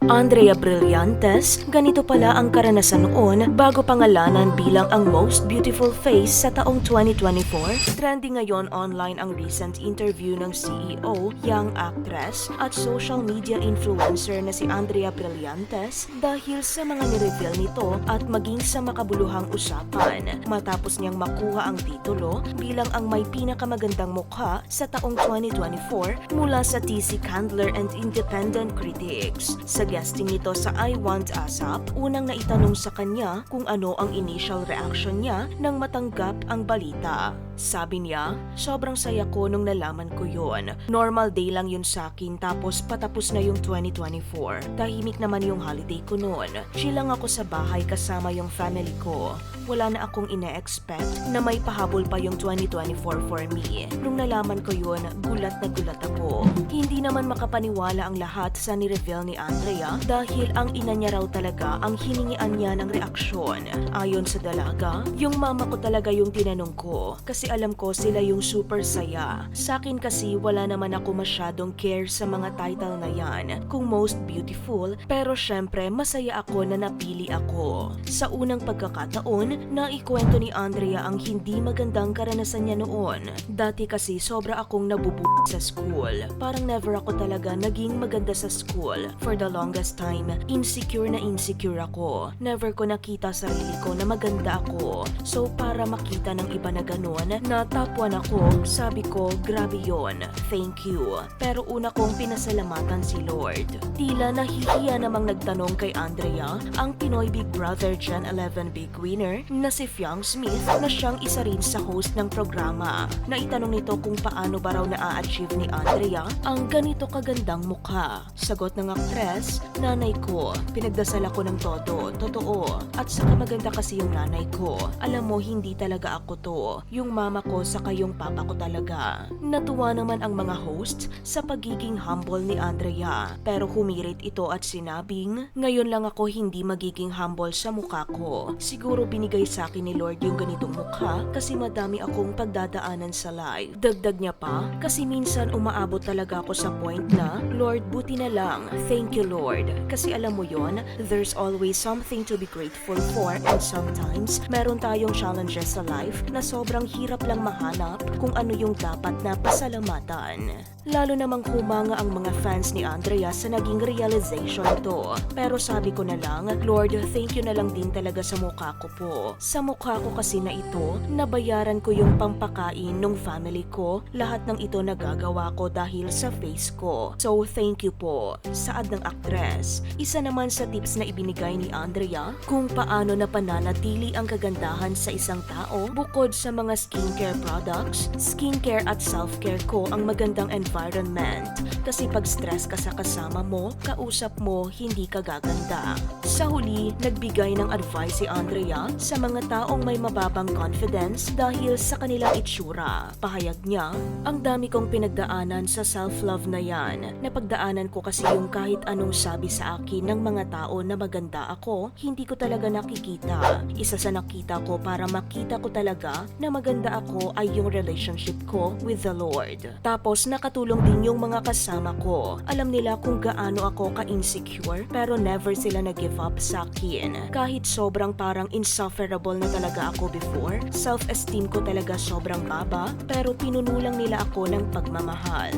Andrea Brillantes, ganito pala ang karanasan noon bago pangalanan bilang ang most beautiful face sa taong 2024. Trending ngayon online ang recent interview ng CEO, young actress at social media influencer na si Andrea Brillantes dahil sa mga nireveal nito at maging sa makabuluhang usapan matapos niyang makuha ang titulo bilang ang may pinakamagandang mukha sa taong 2024 mula sa TC Candler and Independent Critics. Sa guesting nito sa I Want ASAP, unang naitanong sa kanya kung ano ang initial reaction niya nang matanggap ang balita. Sabi niya, sobrang saya ko nung nalaman ko yun. Normal day lang yun sa akin tapos patapos na yung 2024. Tahimik naman yung holiday ko noon. Chill lang ako sa bahay kasama yung family ko. Wala na akong ine-expect na may pahabol pa yung 2024 for me. Nung nalaman ko yun, gulat na gulat ako. Hindi naman makapaniwala ang lahat sa ni-reveal ni Andrea dahil ang ina niya raw talaga ang hiningian niya ng reaksyon. Ayon sa dalaga, yung mama ko talaga yung tinanong ko kasi alam ko sila yung super saya. Sa akin kasi wala naman ako masyadong care sa mga title na yan kung most beautiful, pero syempre masaya ako na napili ako. Sa unang pagkakataon, naikwento ni Andrea ang hindi magandang karanasan niya noon. Dati kasi sobra akong nabubuo sa school. Parang never ako talaga naging maganda sa school. For the longest time, insecure na insecure ako. Never ko nakita sarili ko na maganda ako. So para makita ng iba na ganun, na top 1 ako, sabi ko, grabe yon, thank you. Pero una kong pinasalamatan si Lord. Tila nahihiya namang nagtanong kay Andrea ang Pinoy Big Brother Gen 11 Big Winner na si Fiang Smith na siyang isa rin sa host ng programa. Naitanong nito kung paano ba raw na-achieve ni Andrea ang ganito kagandang mukha. Sagot ng aktres, nanay ko. Pinagdasal ako ng todo, totoo. At saka maganda kasi yung nanay ko. Alam mo, hindi talaga ako to. Yung mama ko saka yung papa ko talaga. Natuwa naman ang mga hosts sa pagiging humble ni Andrea. Pero humirit ito at sinabing, ngayon lang ako hindi magiging humble sa mukha ko. Siguro binigay sa akin ni Lord yung ganitong mukha kasi madami akong pagdadaanan sa life. Dagdag niya pa, kasi minsan umaabot talaga ako sa point na, Lord, buti na lang. Thank you, Lord. Kasi alam mo yon, there's always something to be grateful for and sometimes meron tayong challenges sa life na sobrang hirap lang mahanap kung ano yung dapat na pasalamatan. Lalo namang humanga ang mga fans ni Andrea sa naging realization nito. Pero sabi ko na lang, Lord, thank you na lang din talaga sa mukha ko po. Sa mukha ko kasi na ito, nabayaran ko yung pampakain ng family ko. Lahat ng ito nagagawa ko dahil sa face ko. So thank you po. Saad ng aktres. Isa naman sa tips na ibinigay ni Andrea kung paano na pananatili ang kagandahan sa isang tao bukod sa mga skincare products, skincare at self-care ko ang magandang environment. Kasi pag stress ka sa kasama mo, kausap mo, hindi ka gaganda. Sa huli, nagbigay ng advice si Andrea sa mga taong may mababang confidence dahil sa kanilang itsura. Pahayag niya, ang dami kong pinagdaanan sa self-love na yan. Napagdaanan ko kasi yung kahit anong sabi sa akin ng mga tao na maganda ako, hindi ko talaga nakikita. Isa sa nakita ko para makita ko talaga na maganda ako ay yung relationship ko with the Lord. Tapos nakatulong din yung mga kasama ko. Alam nila kung gaano ako ka-insecure pero never sila nag-give up sa akin. Kahit sobrang parang insufferable na talaga ako before, self-esteem ko talaga sobrang baba pero pinunulang nila ako ng pagmamahal.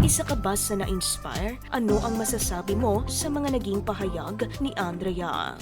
Isa ka ba sa na-inspire? Ano ang masasabi mo sa mga naging pahayag ni Andrea?